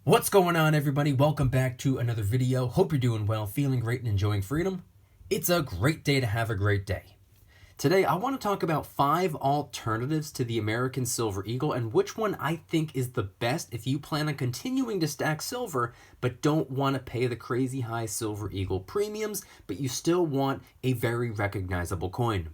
What's going on, everybody? Welcome back to another video. Hope you're doing well, feeling great, and enjoying freedom. It's a great day to have a great day. Today, I want to talk about 5 alternatives to the American Silver Eagle and which one I think is the best if you plan on continuing to stack silver but don't want to pay the crazy high Silver Eagle premiums, but you still want a very recognizable coin.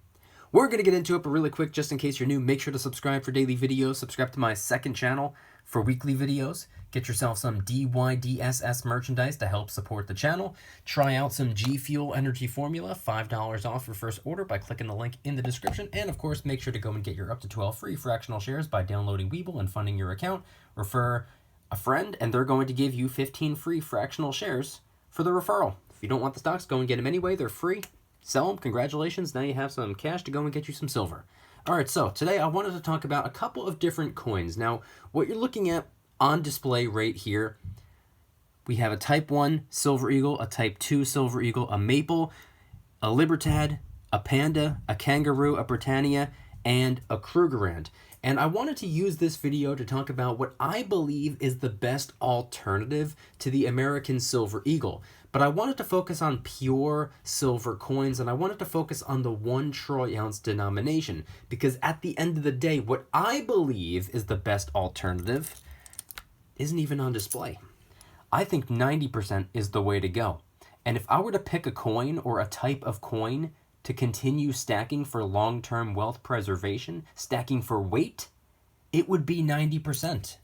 We're going to get into it, but really quick, just in case you're new, make sure to subscribe for daily videos. Subscribe to my second channel for weekly videos. Get yourself some DYDSS merchandise to help support the channel. Try out some G Fuel Energy Formula, $5 off your first order by clicking the link in the description. And of course, make sure to go and get your up to 12 free fractional shares by downloading Webull and funding your account. Refer a friend, and they're going to give you 15 free fractional shares for the referral. If you don't want the stocks, go and get them anyway. They're free. Sell them. Congratulations. Now you have some cash to go and get you some silver. All right, so today I wanted to talk about a couple of different coins. Now, what you're looking at on display right here, we have a Type 1 Silver Eagle, a Type 2 Silver Eagle, a Maple, a Libertad, a Panda, a Kangaroo, a Britannia, and a Krugerrand. And I wanted to use this video to talk about what I believe is the best alternative to the American Silver Eagle. But I wanted to focus on pure silver coins, and I wanted to focus on the 1 troy ounce denomination, because at the end of the day, what I believe is the best alternative isn't even on display. I think 90% is the way to go. And if I were to pick a coin or a type of coin to continue stacking for long-term wealth preservation, stacking for weight, it would be 90%.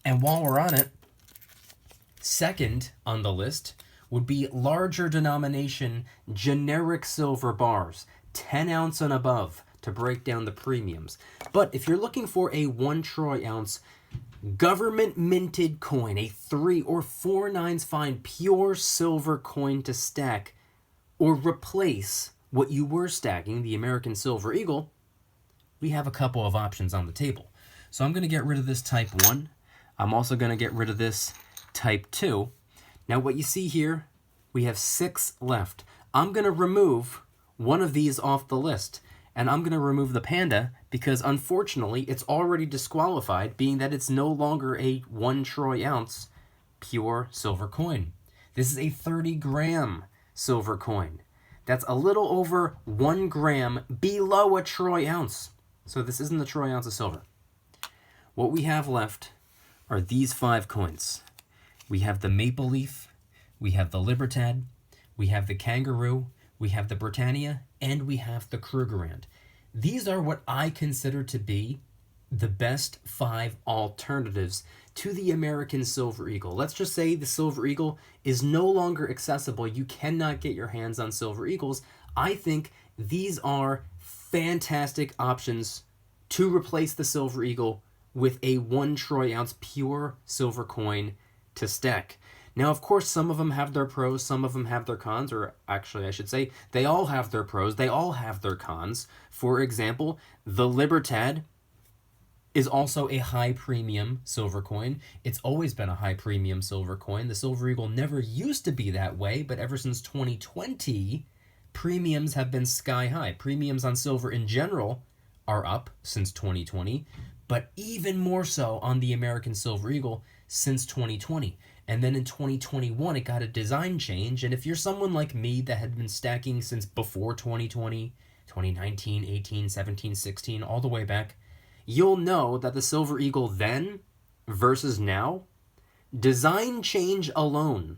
And while we're on it, second on the list would be larger denomination generic silver bars, 10 ounce and above, to break down the premiums. But if you're looking for a 1 troy ounce government minted coin, a 3 or 4 nines fine pure silver coin to stack or replace what you were stacking, the American Silver Eagle, we have a couple of options on the table. So I'm going to get rid of this Type 1. I'm also going to get rid of this Type 2. Now what you see here, we have 6 left. I'm going to remove one of these off the list, and I'm going to remove the Panda because unfortunately it's already disqualified, being that it's no longer a 1 troy ounce pure silver coin. This is a 30-gram silver coin. That's a little over 1 gram below a troy ounce. So this isn't a troy ounce of silver. What we have left are these 5 coins. We have the Maple Leaf, we have the Libertad, we have the Kangaroo, we have the Britannia, and we have the Krugerrand. These are what I consider to be the best 5 alternatives to the American Silver Eagle. Let's just say the Silver Eagle is no longer accessible. You cannot get your hands on Silver Eagles. I think these are fantastic options to replace the Silver Eagle with a 1 troy ounce pure silver coin to stack. Now, of course, some of them have their pros, some of them have their cons, or actually I should say they all have their pros, they all have their cons. For example, the Libertad is also a high premium silver coin. It's always been a high premium silver coin. The Silver Eagle never used to be that way, but ever since 2020, premiums have been sky high. Premiums on silver in general are up since 2020, but even more so on the American Silver Eagle since 2020. And then in 2021, it got a design change. And if you're someone like me that had been stacking since before 2020, 2019, 18, 17, 16, all the way back, you'll know that the Silver Eagle then versus now, design change alone,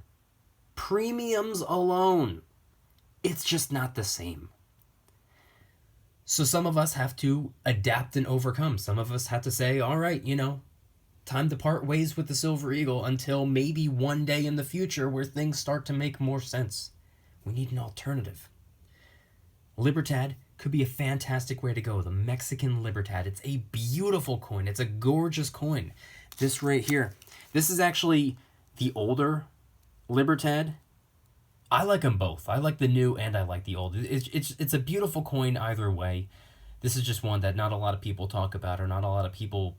premiums alone, it's just not the same. So some of us have to adapt and overcome. Some of us have to say, all right, time to part ways with the Silver Eagle until maybe one day in the future where things start to make more sense. We need an alternative. Libertad could be a fantastic way to go. The Mexican Libertad. It's a beautiful coin. It's a gorgeous coin. This right here. This is actually the older Libertad. I like them both. I like the new and I like the old. It's a beautiful coin either way. This is just one that not a lot of people talk about or not a lot of people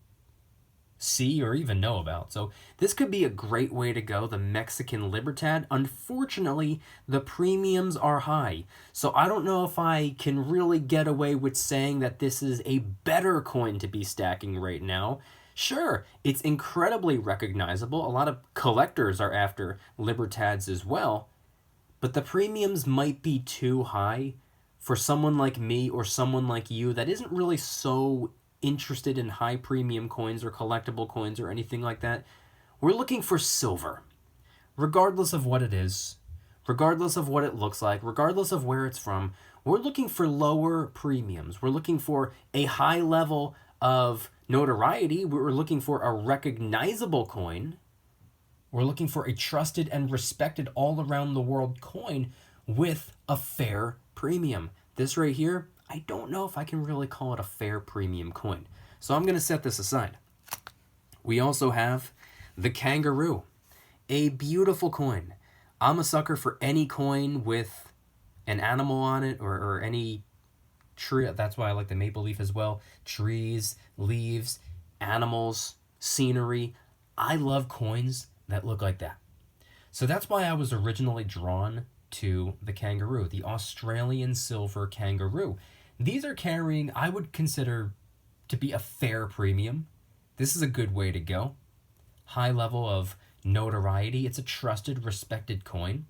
see or even know about. So this could be a great way to go, the Mexican Libertad. Unfortunately, the premiums are high. So I don't know if I can really get away with saying that this is a better coin to be stacking right now, Sure, it's incredibly recognizable. A lot of collectors are after Libertads as well, but the premiums might be too high for someone like me or someone like you that isn't really so interested in high premium coins or collectible coins or anything like that. We're looking for silver, regardless of what it is, regardless of what it looks like, regardless of where it's from. We're looking for lower premiums. We're looking for a high level of notoriety. We're looking for a recognizable coin. We're looking for a trusted and respected all around the world coin with a fair premium. This right here, I don't know if I can really call it a fair premium coin. So I'm going to set this aside. We also have the kangaroo, a beautiful coin. I'm a sucker for any coin with an animal on it or any tree. That's why I like the maple leaf as well. Trees, leaves, animals, scenery. I love coins that look like that. So that's why I was originally drawn to the kangaroo, the Australian silver kangaroo. These are carrying, I would consider to be a fair premium. This is a good way to go. High level of notoriety. It's a trusted, respected coin.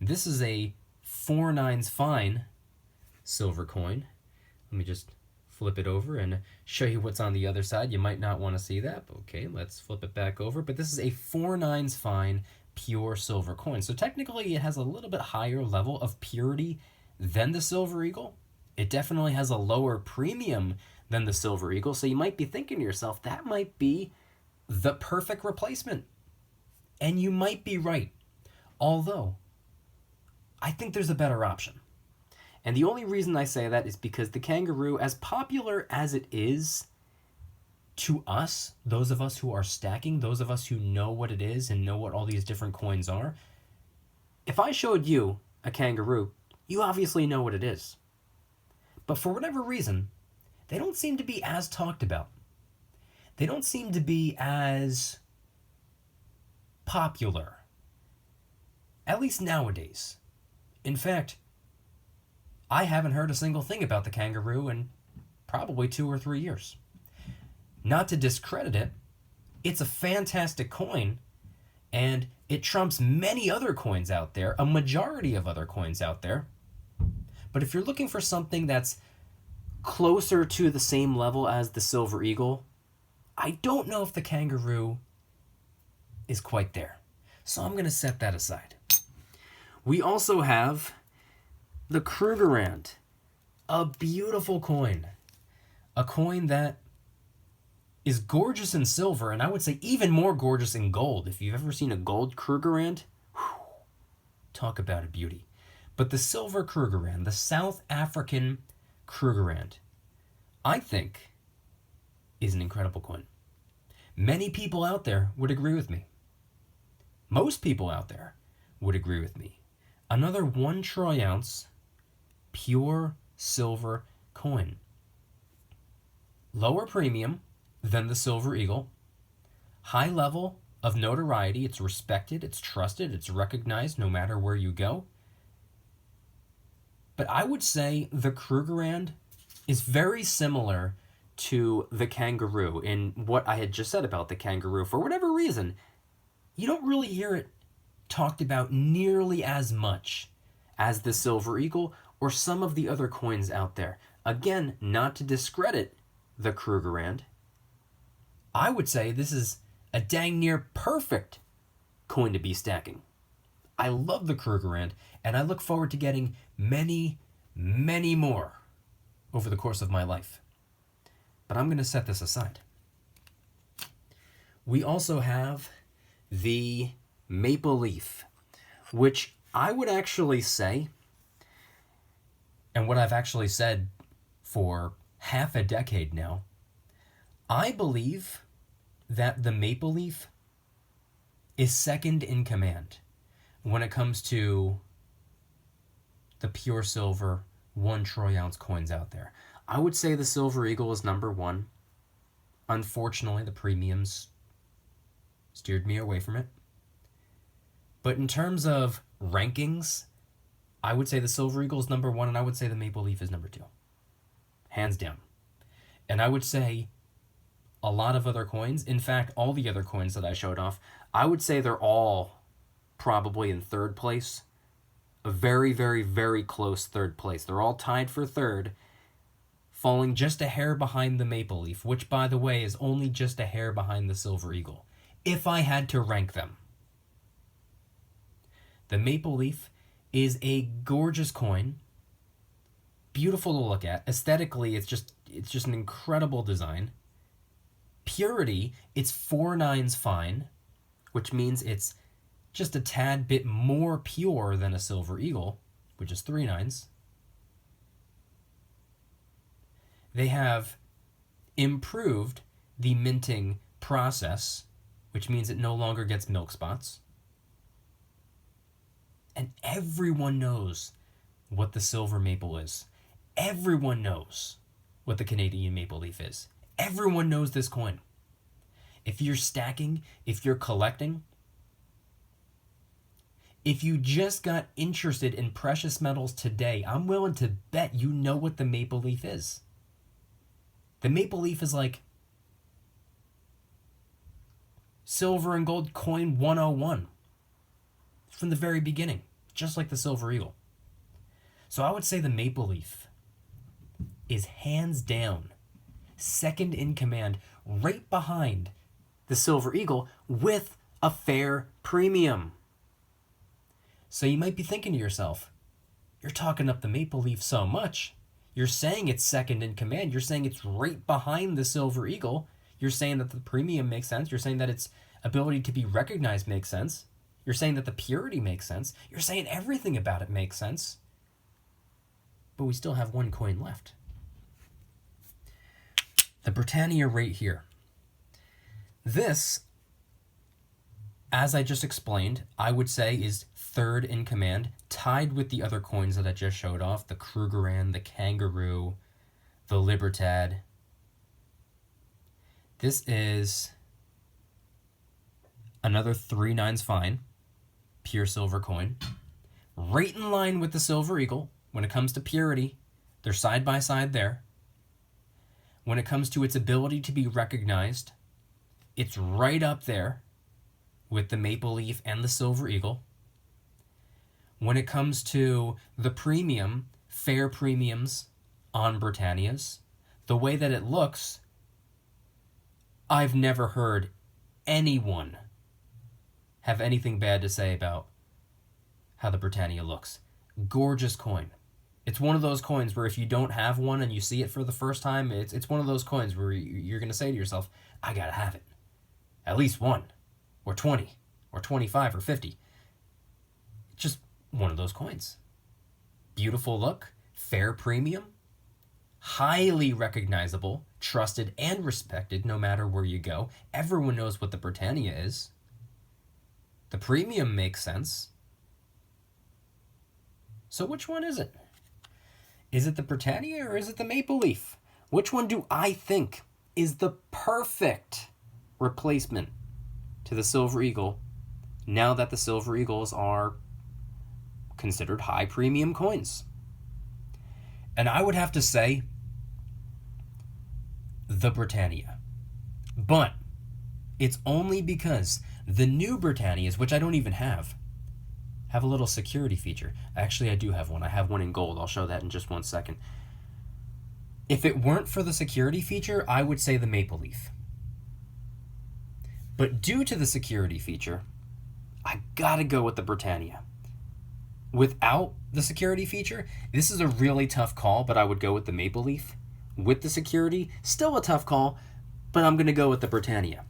This is a 4/9 fine silver coin. Let me just flip it over and show you what's on the other side. You might not want to see that. Okay, let's flip it back over. But this is a 4/9 fine pure silver coin. So technically it has a little bit higher level of purity than the Silver Eagle. It definitely has a lower premium than the Silver Eagle. So you might be thinking to yourself, that might be the perfect replacement. And you might be right. Although, I think there's a better option. And the only reason I say that is because the kangaroo, as popular as it is to us, those of us who are stacking, those of us who know what it is and know what all these different coins are, if I showed you a kangaroo, you obviously know what it is. But for whatever reason, they don't seem to be as talked about. They don't seem to be as popular, at least nowadays. In fact, I haven't heard a single thing about the kangaroo in probably 2 or 3 years. Not to discredit it, it's a fantastic coin, and it trumps many other coins out there, a majority of other coins out there. But if you're looking for something that's closer to the same level as the Silver Eagle, I don't know if the kangaroo is quite there. So I'm going to set that aside. We also have the Krugerrand, a beautiful coin. A coin that is gorgeous in silver, and I would say even more gorgeous in gold. If you've ever seen a gold Krugerrand, talk about a beauty. But the silver Krugerrand, the South African Krugerrand, I think is an incredible coin. Many people out there would agree with me. Most people out there would agree with me. Another 1 troy ounce pure silver coin. Lower premium than the Silver Eagle. High level of notoriety. It's respected, it's trusted, it's recognized no matter where you go. But I would say the Krugerrand is very similar to the kangaroo in what I had just said about the kangaroo. For whatever reason, you don't really hear it talked about nearly as much as the Silver Eagle or some of the other coins out there. Again, not to discredit the Krugerrand, I would say this is a dang near perfect coin to be stacking. I love the Krugerrand, and I look forward to getting many, many more over the course of my life. But I'm going to set this aside. We also have the maple leaf, which I would actually say, and what I've actually said for half a decade now, I believe that the maple leaf is second in command when it comes to the pure silver 1 troy ounce coins out there. I would say the Silver Eagle is number 1. Unfortunately, the premiums steered me away from it. But in terms of rankings, I would say the Silver Eagle is number 1, and I would say the maple leaf is number 2. Hands down. And I would say a lot of other coins. In fact, all the other coins that I showed off, I would say they're all probably in third place. A very, very, very close third place. They're all tied for third, falling just a hair behind the Maple Leaf, which, by the way, is only just a hair behind the Silver Eagle, if I had to rank them. The Maple Leaf is a gorgeous coin, beautiful to look at. Aesthetically, it's just an incredible design. Purity, it's 4 nines fine, which means it's just a tad bit more pure than a Silver Eagle, which is 3 nines. They have improved the minting process, which means it no longer gets milk spots. And everyone knows what the silver maple is. Everyone knows what the Canadian maple leaf is. Everyone knows this coin. If you're stacking, if you're collecting, if you just got interested in precious metals today, I'm willing to bet you know what the maple leaf is. The maple leaf is like silver and gold coin 101 from the very beginning, just like the Silver Eagle. So I would say the maple leaf is hands down second in command, right behind the Silver Eagle with a fair premium. So you might be thinking to yourself, you're talking up the maple leaf so much. You're saying it's second in command. You're saying it's right behind the Silver Eagle. You're saying that the premium makes sense. You're saying that its ability to be recognized makes sense. You're saying that the purity makes sense. You're saying everything about it makes sense. But we still have one coin left. The Britannia right here. This, as I just explained, I would say is third in command, tied with the other coins that I just showed off, the Krugerrand, the Kangaroo, the Libertad. This is another 3 nines fine, pure silver coin. Right in line with the Silver Eagle. When it comes to purity, they're side by side there. When it comes to its ability to be recognized, it's right up there with the Maple Leaf and the Silver Eagle. When it comes to the premium, fair premiums on Britannias, the way that it looks, I've never heard anyone have anything bad to say about how the Britannia looks. Gorgeous coin. It's one of those coins where if you don't have one and you see it for the first time, it's one of those coins where you're going to say to yourself, I got to have it. At least one, or 20, or 25, or 50. It's just one of those coins. Beautiful look, fair premium, highly recognizable, trusted, and respected no matter where you go. Everyone knows what the Britannia is. The premium makes sense. So which one is it? Is it the Britannia or is it the Maple Leaf? Which one do I think is the perfect replacement to the Silver Eagle now that the Silver Eagles are considered high premium coins? And I would have to say the Britannia. But it's only because the new Britannias, which I don't even have a little security feature. Actually, I do have one. I have one in gold. I'll show that in just 1 second. If it weren't for the security feature, I would say the Maple Leaf. But due to the security feature, I gotta go with the Britannia. Without the security feature, this is a really tough call, but I would go with the Maple Leaf. With the security, still a tough call, but I'm gonna go with the Britannia.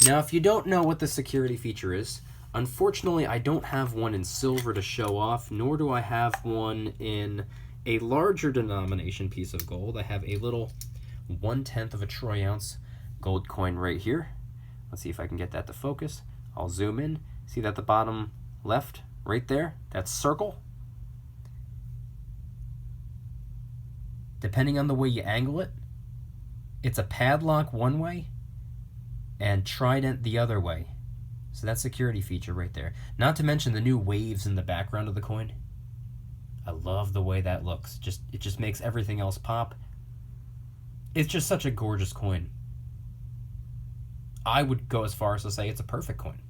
Now, if you don't know what the security feature is, unfortunately, I don't have one in silver to show off, nor do I have one in a larger denomination piece of gold. I have a little 1/10 of a troy ounce gold coin right here. Let's see if I can get that to focus. I'll zoom in. See that the bottom left, right there? That's circle. Depending on the way you angle it, it's a padlock one way and trident the other way. So that's security feature right there. Not to mention the new waves in the background of the coin. I love the way that looks. It just makes everything else pop. It's just such a gorgeous coin. I would go as far as to say it's a perfect coin.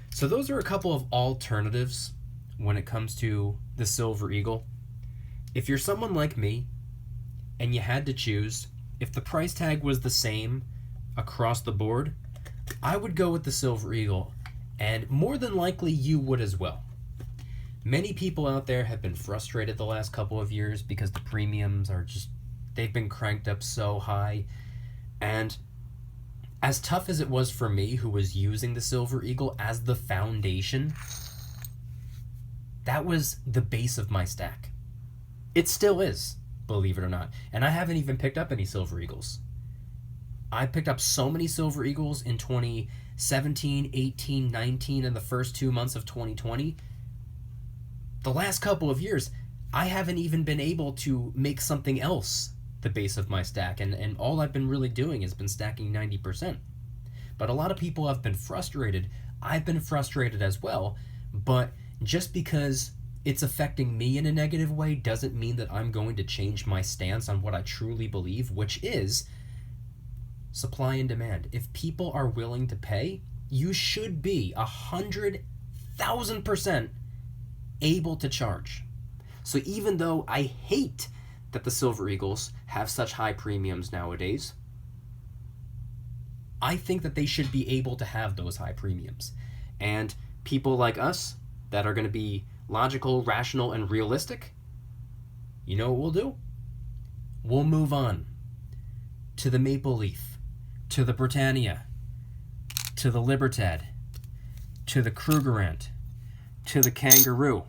So those are a couple of alternatives when it comes to the Silver Eagle. If you're someone like me and you had to choose, if the price tag was the same across the board, I would go with the Silver Eagle, and more than likely you would as well. Many people out there have been frustrated the last couple of years because the premiums are just, they've been cranked up so high. And as tough as it was for me, who was using the Silver Eagle as the foundation, that was the base of my stack. It still is, believe it or not. And I haven't even picked up any Silver Eagles. I picked up so many Silver Eagles in 2017, 18, 19, and the first 2 months of 2020. The last couple of years, I haven't even been able to make something else the base of my stack, and all I've been really doing has been stacking 90%. But a lot of people have been frustrated. I've been frustrated as well, but just because it's affecting me in a negative way doesn't mean that I'm going to change my stance on what I truly believe, which is supply and demand. If people are willing to pay, you should be 100,000% able to charge. So even though I hate that the Silver Eagles have such high premiums nowadays, I think that they should be able to have those high premiums. And people like us that are going to be logical, rational, and realistic, you know what we'll do? We'll move on to the Maple Leaf, to the Britannia, to the Libertad, to the Krugerrand, to the Kangaroo.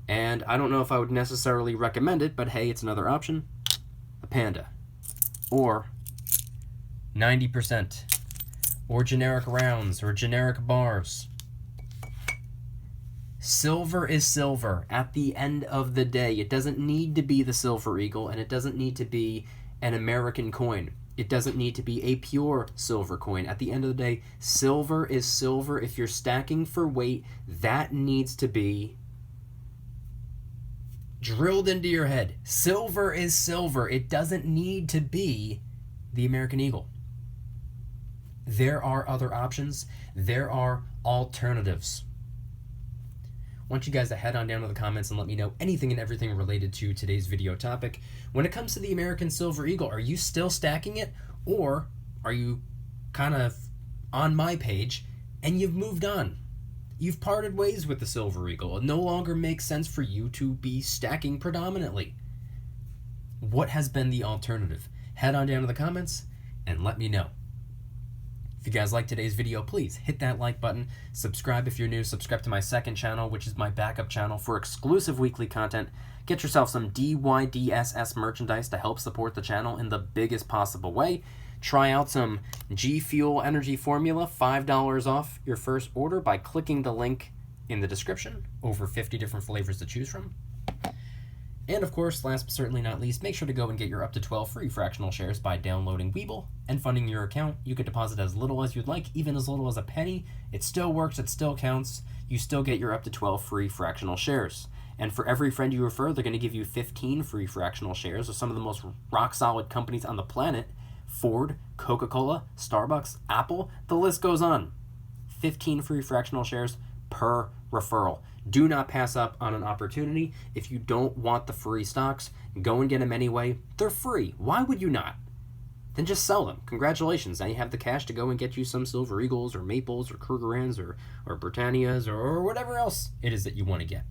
And I don't know if I would necessarily recommend it, but hey, it's another option. The Panda. Or 90%. Or generic rounds, or generic bars. Silver is silver at the end of the day. It doesn't need to be the Silver Eagle, and it doesn't need to be an American coin. It doesn't need to be a pure silver coin. At the end of the day, silver is silver. If you're stacking for weight, that needs to be drilled into your head. Silver is silver. It doesn't need to be the American Eagle. There are other options. There are alternatives. I want you guys to head on down to the comments and let me know anything and everything related to today's video topic. When it comes to the American Silver Eagle, are you still stacking it? Or are you kind of on my page and you've moved on? You've parted ways with the Silver Eagle. It no longer makes sense for you to be stacking predominantly. What has been the alternative? Head on down to the comments and let me know. If you guys like today's video, please hit that like button. Subscribe if you're new. Subscribe to my second channel, which is my backup channel for exclusive weekly content. Get yourself some DYDSS merchandise to help support the channel in the biggest possible way. Try out some G Fuel Energy Formula, $5 off your first order by clicking the link in the description. Over 50 different flavors to choose from. And of course, last but certainly not least, make sure to go and get your up to 12 free fractional shares by downloading Webull and funding your account. You could deposit as little as you'd like, even as little as a penny. It still works, it still counts. You still get your up to 12 free fractional shares. And for every friend you refer, they're going to give you 15 free fractional shares of some of the most rock-solid companies on the planet. Ford, Coca-Cola, Starbucks, Apple, the list goes on. 15 free fractional shares per referral. Do not pass up on an opportunity. If you don't want the free stocks, go and get them anyway. They're free. Why would you not? Then just sell them. Congratulations. Now you have the cash to go and get you some Silver Eagles or Maples or Krugerrands or Britannias or whatever else it is that you want to get.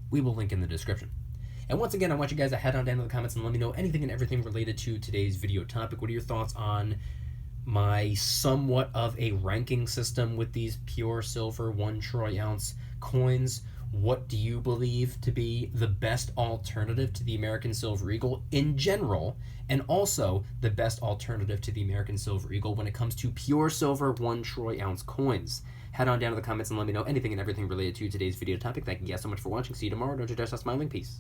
We will link in the description. And once again, I want you guys to head on down to the comments and let me know anything and everything related to today's video topic. What are your thoughts on my somewhat of a ranking system with these pure silver 1 troy ounce coins? What do you believe to be the best alternative to the American Silver Eagle in general, and also the best alternative to the American Silver Eagle when it comes to pure silver 1 troy ounce coins? Head on down to the comments and let me know anything and everything related to today's video topic. Thank you guys so much for watching. See you tomorrow. Don't you dare stop smiling. Peace.